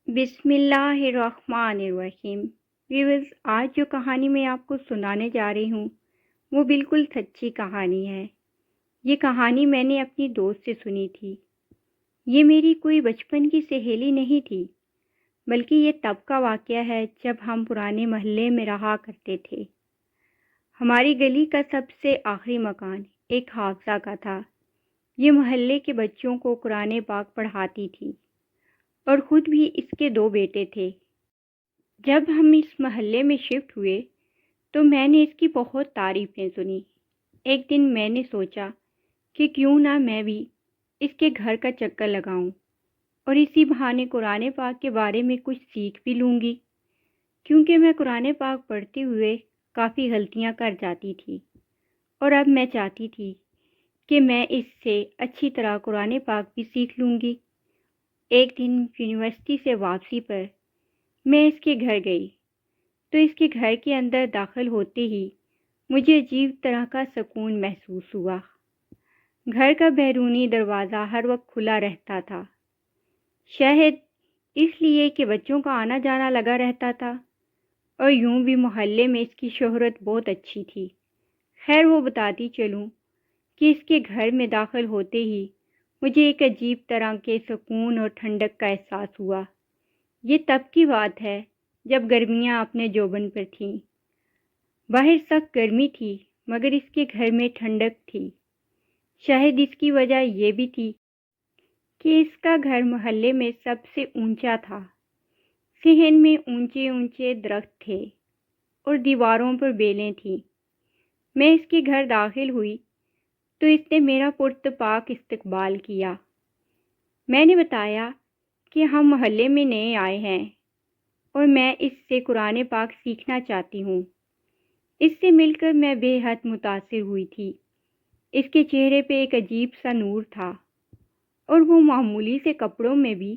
بسم اللہ الرحمن الرحیم۔ ویورز، آج جو کہانی میں آپ کو سنانے جا رہی ہوں وہ بالکل سچی کہانی ہے۔ یہ کہانی میں نے اپنی دوست سے سنی تھی۔ یہ میری کوئی بچپن کی سہیلی نہیں تھی، بلکہ یہ تب کا واقعہ ہے جب ہم پرانے محلے میں رہا کرتے تھے۔ ہماری گلی کا سب سے آخری مکان ایک حافظہ کا تھا۔ یہ محلے کے بچوں کو قرآن پاک پڑھاتی تھی اور خود بھی اس کے 2 بیٹے تھے۔ جب ہم اس محلے میں شفٹ ہوئے تو میں نے اس کی بہت تعریفیں سنی۔ ایک دن میں نے سوچا کہ کیوں نہ میں بھی اس کے گھر کا چکر لگاؤں اور اسی بہانے قرآن پاک کے بارے میں کچھ سیکھ بھی لوں گی، کیونکہ میں قرآن پاک پڑھتے ہوئے کافی غلطیاں کر جاتی تھی اور اب میں چاہتی تھی کہ میں اس سے اچھی طرح قرآن پاک بھی سیکھ لوں گی۔ ایک دن یونیورسٹی سے واپسی پر میں اس کے گھر گئی تو اس کے گھر کے اندر داخل ہوتے ہی مجھے عجیب طرح کا سکون محسوس ہوا۔ گھر کا بیرونی دروازہ ہر وقت کھلا رہتا تھا، شاید اس لیے کہ بچوں کا آنا جانا لگا رہتا تھا، اور یوں بھی محلے میں اس کی شہرت بہت اچھی تھی۔ خیر، وہ بتاتی چلوں کہ اس کے گھر میں داخل ہوتے ہی مجھے ایک عجیب طرح کے سکون اور ٹھنڈک کا احساس ہوا۔ یہ تب کی بات ہے جب گرمیاں اپنے جوبن پر تھیں۔ باہر سخت گرمی تھی مگر اس کے گھر میں ٹھنڈک تھی۔ شاید اس کی وجہ یہ بھی تھی کہ اس کا گھر محلے میں سب سے اونچا تھا۔ صحن میں اونچے اونچے درخت تھے اور دیواروں پر بیلیں تھیں۔ میں اس کے گھر داخل ہوئی تو اس نے میرا پرتپاک استقبال کیا۔ میں نے بتایا کہ ہم محلے میں نئے آئے ہیں اور میں اس سے قرآن پاک سیکھنا چاہتی ہوں۔ اس سے مل کر میں بے حد متاثر ہوئی تھی۔ اس کے چہرے پہ ایک عجیب سا نور تھا اور وہ معمولی سے کپڑوں میں بھی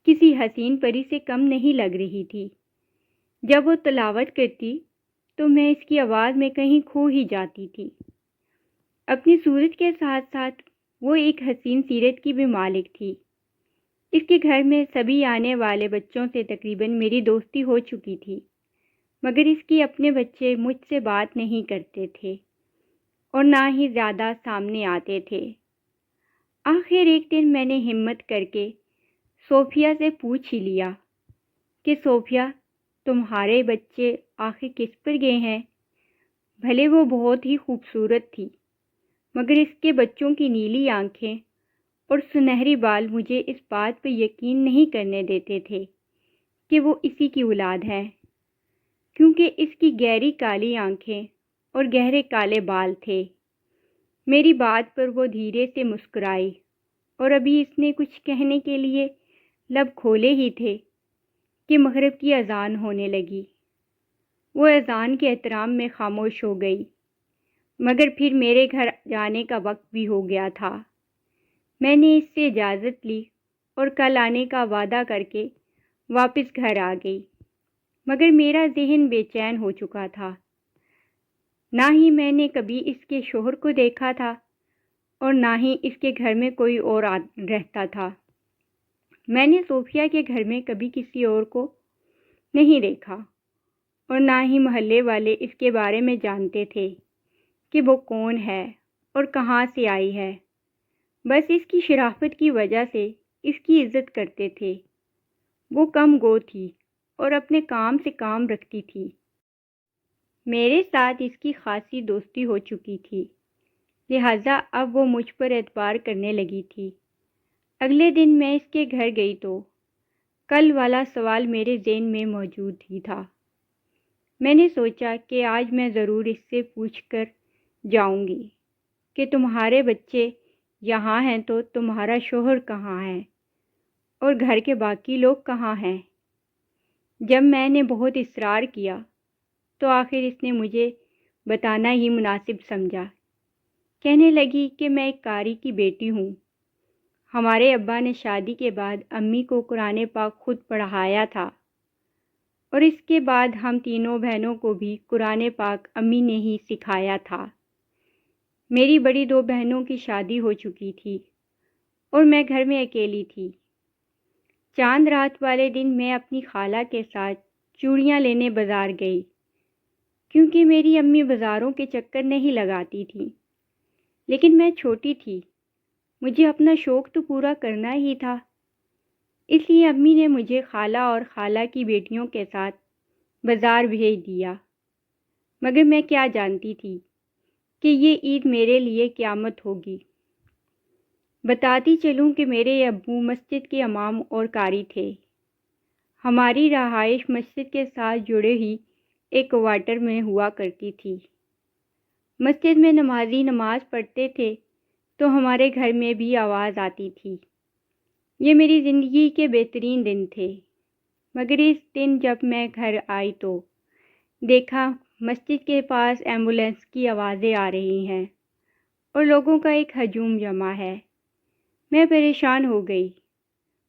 کسی حسین پری سے کم نہیں لگ رہی تھی۔ جب وہ تلاوت کرتی تو میں اس کی آواز میں کہیں کھو ہی جاتی تھی۔ اپنی صورت کے ساتھ ساتھ وہ ایک حسین سیرت کی بھی مالک تھی۔ اس کے گھر میں سبھی آنے والے بچوں سے تقریباً میری دوستی ہو چکی تھی، مگر اس کی اپنے بچے مجھ سے بات نہیں کرتے تھے اور نہ ہی زیادہ سامنے آتے تھے۔ آخر ایک دن میں نے ہمت کر کے صوفیہ سے پوچھ ہی لیا کہ صوفیہ، تمہارے بچے آخر کس پر گئے ہیں؟ بھلے وہ بہت ہی خوبصورت تھی، مگر اس کے بچوں کی نیلی آنکھیں اور سنہری بال مجھے اس بات پہ یقین نہیں کرنے دیتے تھے کہ وہ اسی کی اولاد ہے، کیونکہ اس کی گہری کالی آنکھیں اور گہرے کالے بال تھے۔ میری بات پر وہ دھیرے سے مسکرائی اور ابھی اس نے کچھ کہنے کے لیے لب کھولے ہی تھے کہ مغرب کی اذان ہونے لگی۔ وہ اذان کے احترام میں خاموش ہو گئی، مگر پھر میرے گھر جانے کا وقت بھی ہو گیا تھا۔ میں نے اس سے اجازت لی اور کل آنے کا وعدہ کر کے واپس گھر آ گئی، مگر میرا ذہن بے چین ہو چکا تھا۔ نہ ہی میں نے کبھی اس کے شوہر کو دیکھا تھا اور نہ ہی اس کے گھر میں کوئی اور رہتا تھا۔ میں نے صوفیہ کے گھر میں کبھی کسی اور کو نہیں دیکھا اور نہ ہی محلے والے اس کے بارے میں جانتے تھے کہ وہ کون ہے اور کہاں سے آئی ہے۔ بس اس کی شرافت کی وجہ سے اس کی عزت کرتے تھے۔ وہ کم گو تھی اور اپنے کام سے کام رکھتی تھی۔ میرے ساتھ اس کی خاصی دوستی ہو چکی تھی، لہٰذا اب وہ مجھ پر اعتبار کرنے لگی تھی۔ اگلے دن میں اس کے گھر گئی تو کل والا سوال میرے ذہن میں موجود ہی تھا۔ میں نے سوچا کہ آج میں ضرور اس سے پوچھ کر جاؤں گی کہ تمہارے بچے یہاں ہیں تو تمہارا شوہر کہاں ہے اور گھر کے باقی لوگ کہاں ہیں۔ جب میں نے بہت اصرار کیا تو آخر اس نے مجھے بتانا ہی مناسب سمجھا۔ کہنے لگی کہ میں ایک قاری کی بیٹی ہوں۔ ہمارے ابا نے شادی کے بعد امی کو قرآن پاک خود پڑھایا تھا اور اس کے بعد ہم تینوں بہنوں کو بھی قرآن پاک امی نے ہی سکھایا تھا۔ میری بڑی 2 بہنوں کی شادی ہو چکی تھی اور میں گھر میں اکیلی تھی۔ چاند رات والے دن میں اپنی خالہ کے ساتھ چوڑیاں لینے بازار گئی، کیونکہ میری امی بازاروں کے چکر نہیں لگاتی تھیں۔ لیکن میں چھوٹی تھی، مجھے اپنا شوق تو پورا کرنا ہی تھا، اس لیے امی نے مجھے خالہ اور خالہ کی بیٹیوں کے ساتھ بازار بھیج دیا۔ مگر میں کیا جانتی تھی کہ یہ عید میرے لیے قیامت ہوگی۔ بتاتی چلوں کہ میرے ابو مسجد کے امام اور قاری تھے۔ ہماری رہائش مسجد کے ساتھ جڑے ہی ایک کوارٹر میں ہوا کرتی تھی۔ مسجد میں نمازی نماز پڑھتے تھے تو ہمارے گھر میں بھی آواز آتی تھی۔ یہ میری زندگی کے بہترین دن تھے۔ مگر اس دن جب میں گھر آئی تو دیکھا مسجد کے پاس ایمبولینس کی آوازیں آ رہی ہیں اور لوگوں کا ایک ہجوم جمع ہے۔ میں پریشان ہو گئی۔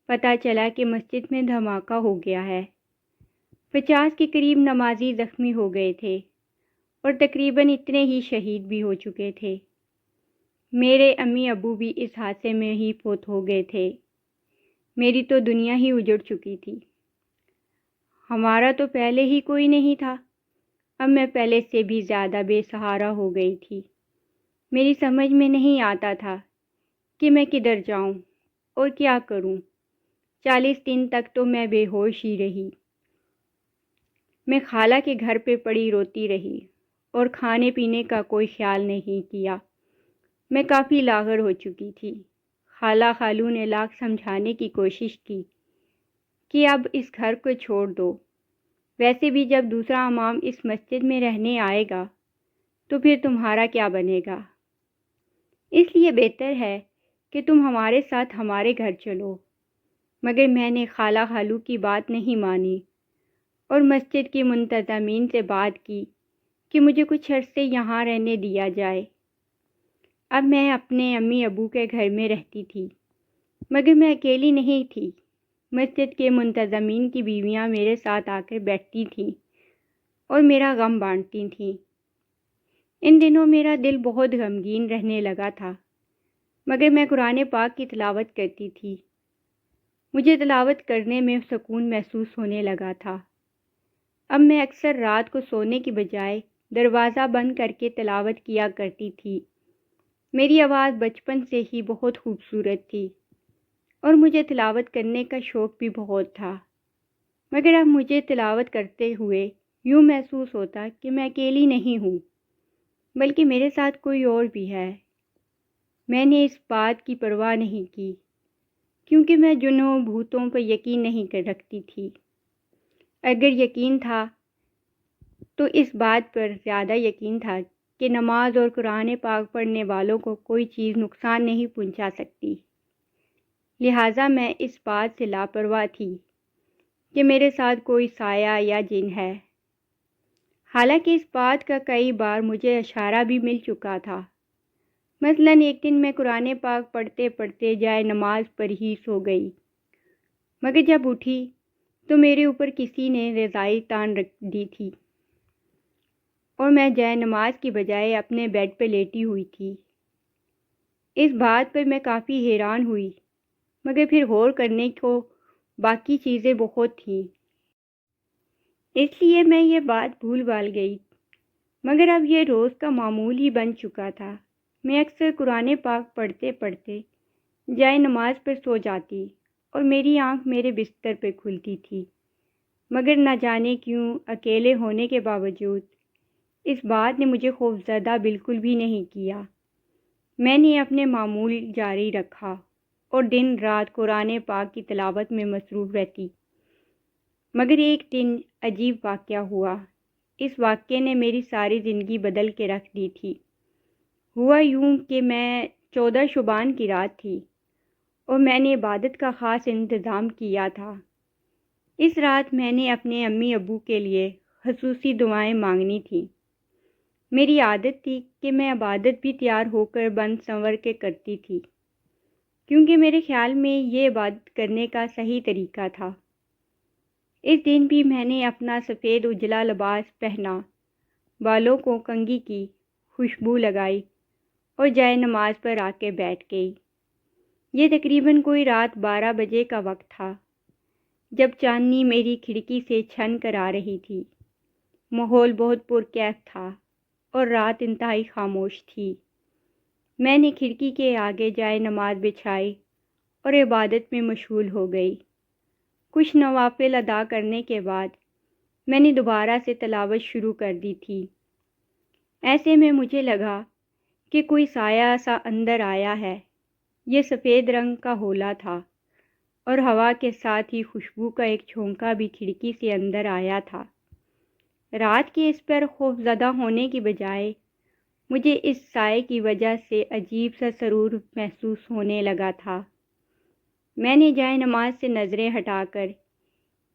پتہ چلا کہ مسجد میں دھماکہ ہو گیا ہے۔ 50 کے قریب نمازی زخمی ہو گئے تھے اور تقریباً اتنے ہی شہید بھی ہو چکے تھے۔ میرے امی ابو بھی اس حادثے میں ہی فوت ہو گئے تھے۔ میری تو دنیا ہی اجڑ چکی تھی۔ ہمارا تو پہلے ہی کوئی نہیں تھا، اب میں پہلے سے بھی زیادہ بے سہارا ہو گئی تھی۔ میری سمجھ میں نہیں آتا تھا کہ میں کدھر جاؤں اور کیا کروں۔ 40 دن تک تو میں بے ہوش ہی رہی۔ میں خالہ کے گھر پہ پڑی روتی رہی اور کھانے پینے کا کوئی خیال نہیں کیا۔ میں کافی لاغر ہو چکی تھی۔ خالہ خالو نے لاکھ سمجھانے کی کوشش کی کہ اب اس گھر کو چھوڑ دو، ویسے بھی جب دوسرا امام اس مسجد میں رہنے آئے گا تو پھر تمہارا کیا بنے گا، اس لیے بہتر ہے کہ تم ہمارے ساتھ ہمارے گھر چلو۔ مگر میں نے خالہ خالو کی بات نہیں مانی اور مسجد کی منتظمین سے بات کی کہ مجھے کچھ عرصے یہاں رہنے دیا جائے۔ اب میں اپنے امی ابو کے گھر میں رہتی تھی، مگر میں اکیلی نہیں تھی۔ مسجد کے منتظمین کی بیویاں میرے ساتھ آ کر بیٹھتی تھیں اور میرا غم بانٹتی تھیں۔ ان دنوں میرا دل بہت غمگین رہنے لگا تھا، مگر میں قرآن پاک کی تلاوت کرتی تھی۔ مجھے تلاوت کرنے میں سکون محسوس ہونے لگا تھا۔ اب میں اکثر رات کو سونے کی بجائے دروازہ بند کر کے تلاوت کیا کرتی تھی۔ میری آواز بچپن سے ہی بہت خوبصورت تھی اور مجھے تلاوت کرنے کا شوق بھی بہت تھا، مگر اب مجھے تلاوت کرتے ہوئے یوں محسوس ہوتا کہ میں اکیلی نہیں ہوں، بلکہ میرے ساتھ کوئی اور بھی ہے۔ میں نے اس بات کی پرواہ نہیں کی، کیونکہ میں جنوں بھوتوں پر یقین نہیں رکھتی تھی۔ اگر یقین تھا تو اس بات پر زیادہ یقین تھا کہ نماز اور قرآن پاک پڑھنے والوں کو کوئی چیز نقصان نہیں پہنچا سکتی۔ لہٰذا میں اس بات سے لاپرواہ تھی کہ میرے ساتھ کوئی سایہ یا جن ہے۔ حالانکہ اس بات کا کئی بار مجھے اشارہ بھی مل چکا تھا۔ مثلاً ایک دن میں قرآن پاک پڑھتے پڑھتے جائے نماز پر ہی سو گئی، مگر جب اٹھی تو میرے اوپر کسی نے رضائی تان رکھ دی تھی اور میں جائے نماز کی بجائے اپنے بیڈ پہ لیٹی ہوئی تھی۔ اس بات پر میں کافی حیران ہوئی، مگر پھر غور کرنے کو باقی چیزیں بہت تھیں، اس لیے میں یہ بات بھول بھال گئی۔ مگر اب یہ روز کا معمول ہی بن چکا تھا۔ میں اکثر قرآن پاک پڑھتے پڑھتے جائے نماز پر سو جاتی اور میری آنکھ میرے بستر پہ کھلتی تھی، مگر نہ جانے کیوں اکیلے ہونے کے باوجود اس بات نے مجھے خوفزدہ بالکل بھی نہیں کیا۔ میں نے اپنے معمول جاری رکھا اور دن رات قرآن پاک کی تلاوت میں مصروف رہتی۔ مگر ایک دن عجیب واقعہ ہوا۔ اس واقعے نے میری ساری زندگی بدل کے رکھ دی تھی۔ ہوا یوں کہ میں 14 شعبان کی رات تھی اور میں نے عبادت کا خاص انتظام کیا تھا۔ اس رات میں نے اپنے امی ابو کے لیے خصوصی دعائیں مانگنی تھیں۔ میری عادت تھی کہ میں عبادت بھی تیار ہو کر بند سنور کے کرتی تھی، کیونکہ میرے خیال میں یہ عبادت کرنے کا صحیح طریقہ تھا۔ اس دن بھی میں نے اپنا سفید اجلا لباس پہنا، بالوں کو کنگھی کی، خوشبو لگائی اور جائے نماز پر آ کے بیٹھ گئی۔ یہ تقریباً کوئی رات 12 بجے کا وقت تھا۔ جب چاندنی میری کھڑکی سے چھن کر آ رہی تھی۔ ماحول بہت پرکیف تھا اور رات انتہائی خاموش تھی۔ میں نے کھڑکی کے آگے جائے نماز بچھائی اور عبادت میں مشغول ہو گئی۔ کچھ نوافل ادا کرنے کے بعد میں نے دوبارہ سے تلاوت شروع کر دی تھی۔ ایسے میں مجھے لگا کہ کوئی سایہ سا اندر آیا ہے۔ یہ سفید رنگ کا ہولا تھا اور ہوا کے ساتھ ہی خوشبو کا ایک جھونکا بھی کھڑکی سے اندر آیا تھا۔ رات کے اس پر خوف زدہ ہونے کی بجائے مجھے اس سائے کی وجہ سے عجیب سا سرور محسوس ہونے لگا تھا۔ میں نے جائے نماز سے نظریں ہٹا کر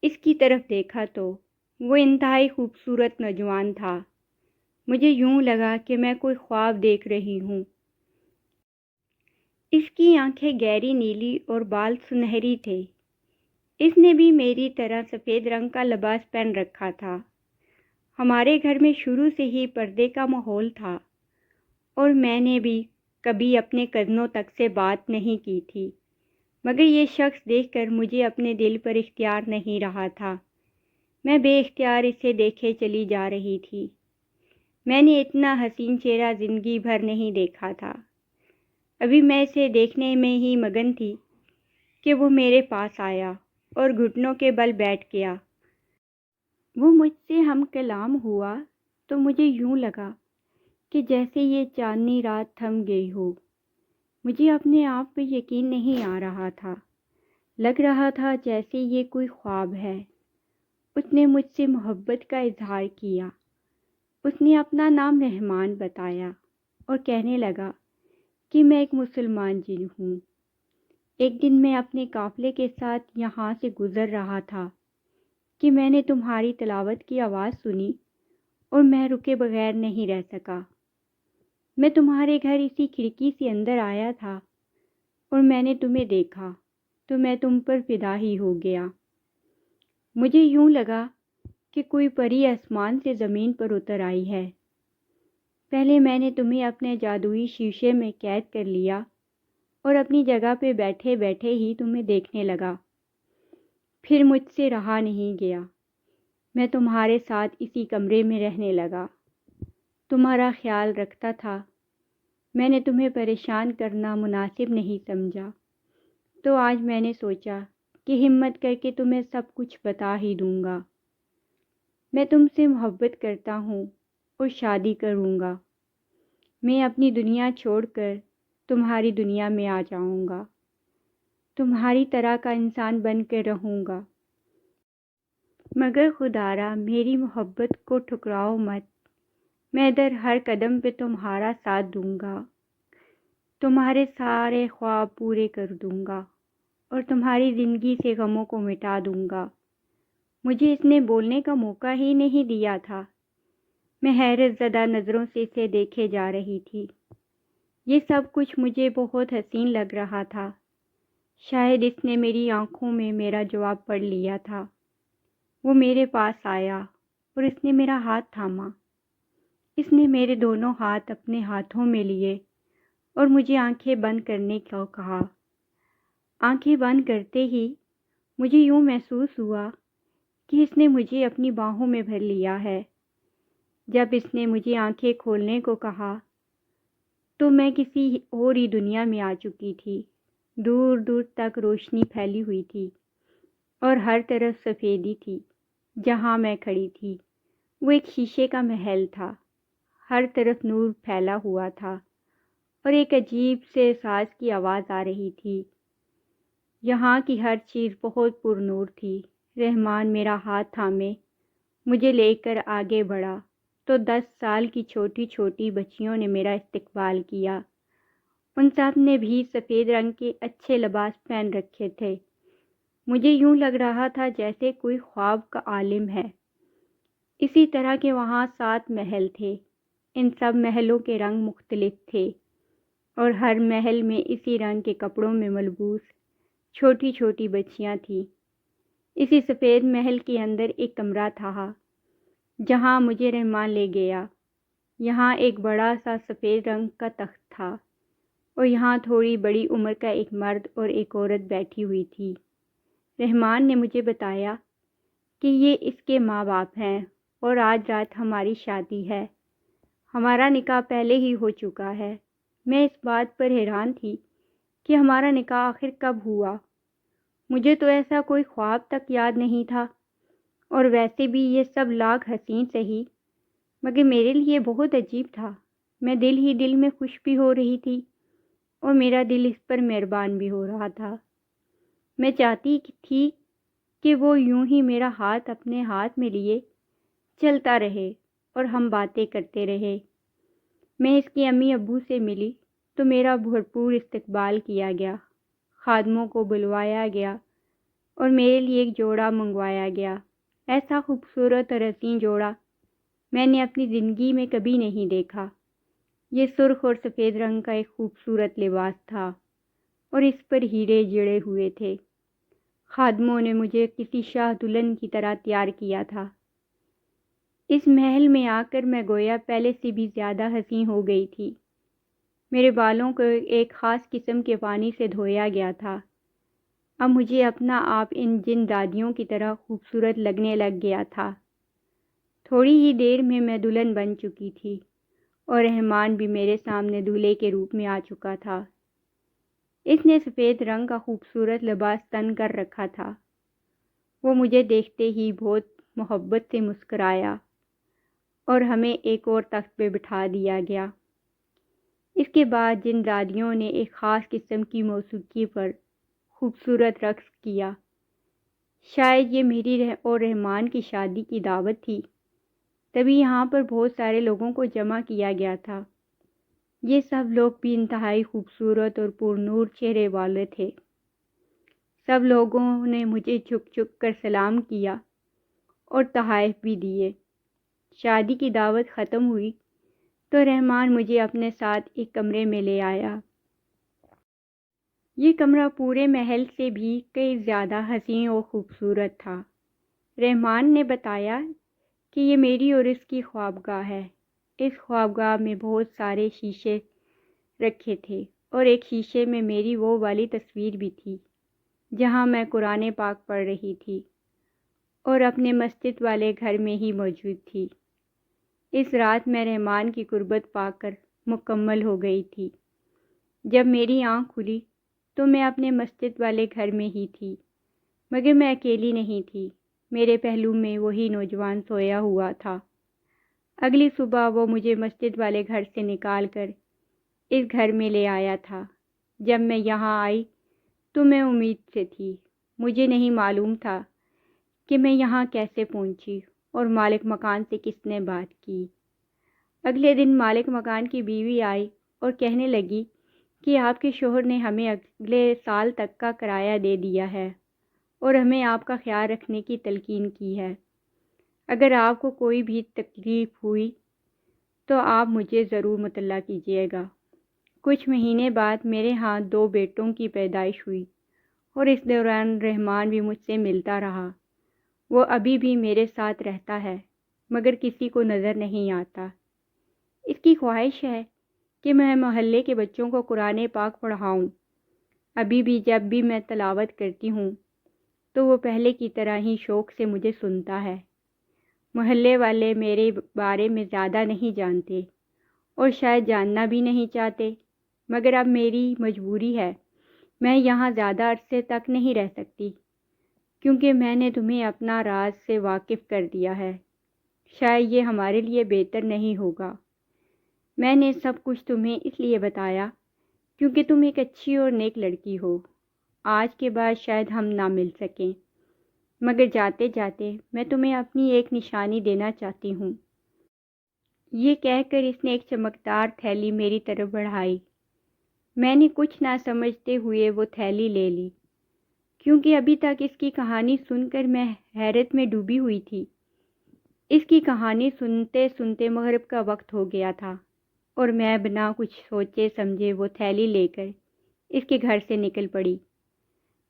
اس کی طرف دیکھا تو وہ انتہائی خوبصورت نوجوان تھا۔ مجھے یوں لگا کہ میں کوئی خواب دیکھ رہی ہوں۔ اس کی آنکھیں گہری نیلی اور بال سنہری تھے۔ اس نے بھی میری طرح سفید رنگ کا لباس پہن رکھا تھا۔ ہمارے گھر میں شروع سے ہی پردے کا ماحول تھا اور میں نے بھی کبھی اپنے کزنوں تک سے بات نہیں کی تھی، مگر یہ شخص دیکھ کر مجھے اپنے دل پر اختیار نہیں رہا تھا۔ میں بے اختیار اسے دیکھے چلی جا رہی تھی۔ میں نے اتنا حسین چہرہ زندگی بھر نہیں دیکھا تھا۔ ابھی میں اسے دیکھنے میں ہی مگن تھی کہ وہ میرے پاس آیا اور گھٹنوں کے بل بیٹھ گیا۔ وہ مجھ سے ہم کلام ہوا تو مجھے یوں لگا کہ جیسے یہ چاندنی رات تھم گئی ہو۔ مجھے اپنے آپ پہ یقین نہیں آ رہا تھا۔ لگ رہا تھا جیسے یہ کوئی خواب ہے۔ اس نے مجھ سے محبت کا اظہار کیا۔ اس نے اپنا نام رحمان بتایا اور کہنے لگا کہ میں ایک مسلمان جن ہوں۔ ایک دن میں اپنے قافلے کے ساتھ یہاں سے گزر رہا تھا کہ میں نے تمہاری تلاوت کی آواز سنی اور میں رکے بغیر نہیں رہ سکا۔ میں تمہارے گھر اسی کھڑکی سے اندر آیا تھا اور میں نے تمہیں دیکھا تو میں تم پر فدا ہی ہو گیا۔ مجھے یوں لگا کہ کوئی پری آسمان سے زمین پر اتر آئی ہے۔ پہلے میں نے تمہیں اپنے جادوئی شیشے میں قید کر لیا اور اپنی جگہ پہ بیٹھے بیٹھے ہی تمہیں دیکھنے لگا۔ پھر مجھ سے رہا نہیں گیا۔ میں تمہارے ساتھ اسی کمرے میں رہنے لگا، تمہارا خیال رکھتا تھا۔ میں نے تمہیں پریشان کرنا مناسب نہیں سمجھا، تو آج میں نے سوچا کہ ہمت کر کے تمہیں سب کچھ بتا ہی دوں گا۔ میں تم سے محبت کرتا ہوں اور شادی کروں گا۔ میں اپنی دنیا چھوڑ کر تمہاری دنیا میں آ جاؤں گا۔ تمہاری طرح کا انسان بن کے رہوں گا، مگر خدارا میری محبت کو ٹھکراؤ مت۔ میں ادھر ہر قدم پہ تمہارا ساتھ دوں گا، تمہارے سارے خواب پورے کر دوں گا اور تمہاری زندگی سے غموں کو مٹا دوں گا۔ مجھے اس نے بولنے کا موقع ہی نہیں دیا تھا۔ میں حیرت زدہ نظروں سے اسے دیکھے جا رہی تھی۔ یہ سب کچھ مجھے بہت حسین لگ رہا تھا۔ شاید اس نے میری آنکھوں میں میرا جواب پڑھ لیا تھا۔ وہ میرے پاس آیا اور اس نے میرا ہاتھ تھاما۔ اس نے میرے دونوں ہاتھ اپنے ہاتھوں میں لیے اور مجھے آنکھیں بند کرنے کو کہا۔ آنکھیں بند کرتے ہی مجھے یوں محسوس ہوا کہ اس نے مجھے اپنی باہوں میں بھر لیا ہے۔ جب اس نے مجھے آنکھیں کھولنے کو کہا تو میں کسی اور ہی دنیا میں آ چکی تھی۔ دور دور تک روشنی پھیلی ہوئی تھی اور ہر طرف سفیدی تھی۔ جہاں میں کھڑی تھی وہ ایک شیشے کا محل تھا۔ ہر طرف نور پھیلا ہوا تھا اور ایک عجیب سے ساز کی آواز آ رہی تھی۔ یہاں کی ہر چیز بہت پر نور تھی۔ رحمان میرا ہاتھ تھامے مجھے لے کر آگے بڑھا تو 10 سال کی چھوٹی چھوٹی بچیوں نے میرا استقبال کیا۔ ان سب نے بھی سفید رنگ کے اچھے لباس پہن رکھے تھے۔ مجھے یوں لگ رہا تھا جیسے کوئی خواب کا عالم ہے۔ اسی طرح کے وہاں 7 محل تھے۔ ان سب محلوں کے رنگ مختلف تھے اور ہر محل میں اسی رنگ کے کپڑوں میں ملبوس چھوٹی چھوٹی بچیاں تھیں۔ اسی سفید محل کے اندر ایک کمرہ تھا جہاں مجھے رحمان لے گیا۔ یہاں ایک بڑا سا سفید رنگ کا تخت تھا اور یہاں تھوڑی بڑی عمر کا ایک مرد اور ایک عورت بیٹھی ہوئی تھی۔ رحمان نے مجھے بتایا کہ یہ اس کے ماں باپ ہیں اور آج رات ہماری شادی ہے۔ ہمارا نکاح پہلے ہی ہو چکا ہے۔ میں اس بات پر حیران تھی کہ ہمارا نکاح آخر کب ہوا۔ مجھے تو ایسا کوئی خواب تک یاد نہیں تھا، اور ویسے بھی یہ سب لاکھ حسین سہی، مگر میرے لیے بہت عجیب تھا۔ میں دل ہی دل میں خوش بھی ہو رہی تھی اور میرا دل اس پر مہربان بھی ہو رہا تھا۔ میں چاہتی تھی کہ وہ یوں ہی میرا ہاتھ اپنے ہاتھ میں لیے چلتا رہے اور ہم باتیں کرتے رہے۔ میں اس کی امی ابو سے ملی تو میرا بھرپور استقبال کیا گیا، خادموں کو بلوایا گیا اور میرے لیے ایک جوڑا منگوایا گیا۔ ایسا خوبصورت اور حسین جوڑا میں نے اپنی زندگی میں کبھی نہیں دیکھا۔ یہ سرخ اور سفید رنگ کا ایک خوبصورت لباس تھا اور اس پر ہیرے جڑے ہوئے تھے۔ خادموں نے مجھے کسی شاہ دلہن کی طرح تیار کیا تھا۔ اس محل میں آ کر میں گویا پہلے سے بھی زیادہ حسین ہو گئی تھی۔ میرے بالوں کو ایک خاص قسم کے پانی سے دھویا گیا تھا۔ اب مجھے اپنا آپ ان جن دادیوں کی طرح خوبصورت لگنے لگ گیا تھا۔ تھوڑی ہی دیر میں میں دلہن بن چکی تھی اور رحمان بھی میرے سامنے دولہے کے روپ میں آ چکا تھا۔ اس نے سفید رنگ کا خوبصورت لباس تن کر رکھا تھا۔ وہ مجھے دیکھتے ہی بہت محبت سے مسکرایا اور ہمیں ایک اور تخت پہ بٹھا دیا گیا۔ اس کے بعد جن دادیوں نے ایک خاص قسم کی موسیقی پر خوبصورت رقص کیا۔ شاید یہ میری اور رحمان کی شادی کی دعوت تھی، تبھی یہاں پر بہت سارے لوگوں کو جمع کیا گیا تھا۔ یہ سب لوگ بھی انتہائی خوبصورت اور پرنور چہرے والے تھے۔ سب لوگوں نے مجھے جھک جھک کر سلام کیا اور تحائف بھی دیے۔ شادی کی دعوت ختم ہوئی تو رحمان مجھے اپنے ساتھ ایک کمرے میں لے آیا۔ یہ کمرہ پورے محل سے بھی کئی زیادہ حسین اور خوبصورت تھا۔ رحمان نے بتایا کہ یہ میری اور اس کی خوابگاہ ہے۔ اس خوابگاہ میں بہت سارے شیشے رکھے تھے اور ایک شیشے میں میری وہ والی تصویر بھی تھی جہاں میں قرآن پاک پڑھ رہی تھی اور اپنے مسجد والے گھر میں ہی موجود تھی۔ اس رات میں رحمان کی قربت پا کر مکمل ہو گئی تھی۔ جب میری آنکھ کھلی تو میں اپنے مسجد والے گھر میں ہی تھی، مگر میں اکیلی نہیں تھی۔ میرے پہلو میں وہی نوجوان سویا ہوا تھا۔ اگلی صبح وہ مجھے مسجد والے گھر سے نکال کر اس گھر میں لے آیا تھا۔ جب میں یہاں آئی تو میں امید سے تھی۔ مجھے نہیں معلوم تھا کہ میں یہاں کیسے پہنچی اور مالک مکان سے کس نے بات کی۔ اگلے دن مالک مکان کی بیوی آئی اور کہنے لگی کہ آپ کے شوہر نے ہمیں اگلے سال تک کا کرایہ دے دیا ہے اور ہمیں آپ کا خیال رکھنے کی تلقین کی ہے۔ اگر آپ کو کوئی بھی تکلیف ہوئی تو آپ مجھے ضرور مطلع کیجیے گا۔ کچھ مہینے بعد میرے ہاں 2 بیٹوں کی پیدائش ہوئی اور اس دوران رحمان بھی مجھ سے ملتا رہا۔ وہ ابھی بھی میرے ساتھ رہتا ہے مگر کسی کو نظر نہیں آتا۔ اس کی خواہش ہے کہ میں محلے کے بچوں کو قرآن پاک پڑھاؤں۔ ابھی بھی جب بھی میں تلاوت کرتی ہوں تو وہ پہلے کی طرح ہی شوق سے مجھے سنتا ہے۔ محلے والے میرے بارے میں زیادہ نہیں جانتے اور شاید جاننا بھی نہیں چاہتے، مگر اب میری مجبوری ہے۔ میں یہاں زیادہ عرصے تک نہیں رہ سکتی کیونکہ میں نے تمہیں اپنا راز سے واقف کر دیا ہے۔ شاید یہ ہمارے لیے بہتر نہیں ہوگا۔ میں نے سب کچھ تمہیں اس لیے بتایا کیونکہ تم ایک اچھی اور نیک لڑکی ہو۔ آج کے بعد شاید ہم نہ مل سکیں، مگر جاتے جاتے میں تمہیں اپنی ایک نشانی دینا چاہتی ہوں۔ یہ کہہ کر اس نے ایک چمکدار تھیلی میری طرف بڑھائی۔ میں نے کچھ نہ سمجھتے ہوئے وہ تھیلی لے لی، کیونکہ ابھی تک اس کی کہانی سن کر میں حیرت میں ڈوبی ہوئی تھی۔ اس کی کہانی سنتے سنتے مغرب کا وقت ہو گیا تھا اور میں بنا کچھ سوچے سمجھے وہ تھیلی لے کر اس کے گھر سے نکل پڑی۔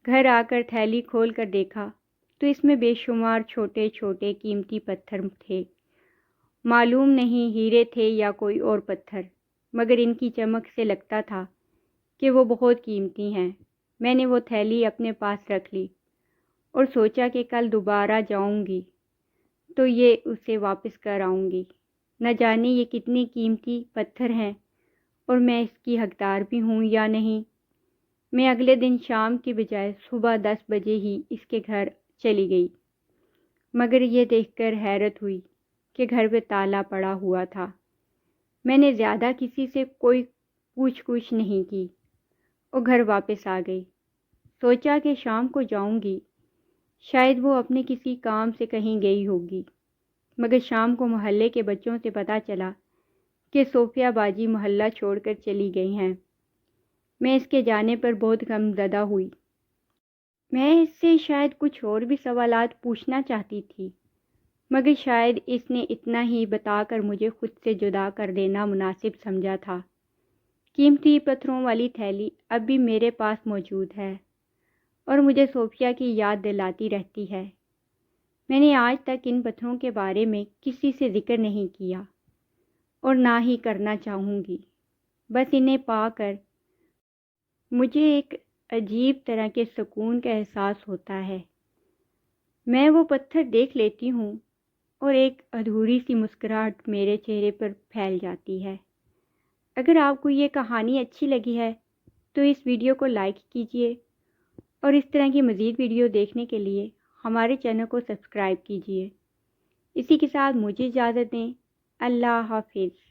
گھر آ کر تھیلی کھول کر دیکھا تو اس میں بے شمار چھوٹے چھوٹے قیمتی پتھر تھے۔ معلوم نہیں ہیرے تھے یا کوئی اور پتھر، مگر ان کی چمک سے لگتا تھا کہ وہ بہت قیمتی ہیں۔ میں نے وہ تھیلی اپنے پاس رکھ لی اور سوچا کہ کل دوبارہ جاؤں گی تو یہ اسے واپس کر آؤں گی۔ نہ جانے یہ کتنے قیمتی پتھر ہیں اور میں اس کی حقدار بھی ہوں یا نہیں۔ میں اگلے دن شام کی بجائے صبح 10 بجے ہی اس کے گھر چلی گئی، مگر یہ دیکھ کر حیرت ہوئی کہ گھر پہ تالا پڑا ہوا تھا۔ میں نے زیادہ کسی سے کوئی پوچھ گچھ نہیں کی اور گھر واپس آ گئی۔ سوچا کہ شام کو جاؤں گی، شاید وہ اپنے کسی کام سے کہیں گئی ہوگی، مگر شام کو محلے کے بچوں سے پتہ چلا کہ صوفیہ باجی محلہ چھوڑ کر چلی گئی ہیں۔ میں اس کے جانے پر بہت غمزدہ ہوئی۔ میں اس سے شاید کچھ اور بھی سوالات پوچھنا چاہتی تھی، مگر شاید اس نے اتنا ہی بتا کر مجھے خود سے جدا کر دینا مناسب سمجھا تھا۔ قیمتی پتھروں والی تھیلی اب بھی میرے پاس موجود ہے اور مجھے صوفیہ کی یاد دلاتی رہتی ہے۔ میں نے آج تک ان پتھروں کے بارے میں کسی سے ذکر نہیں کیا اور نہ ہی کرنا چاہوں گی۔ بس انہیں پا کر مجھے ایک عجیب طرح کے سکون کا احساس ہوتا ہے۔ میں وہ پتھر دیکھ لیتی ہوں اور ایک ادھوری سی مسکراہٹ میرے چہرے پر پھیل جاتی ہے۔ اگر آپ کو یہ کہانی اچھی لگی ہے تو اس ویڈیو کو لائک کیجیے اور اس طرح کی مزید ویڈیو دیکھنے کے لیے ہمارے چینل کو سبسکرائب کیجیے۔ اسی کے ساتھ مجھے اجازت دیں۔ اللہ حافظ۔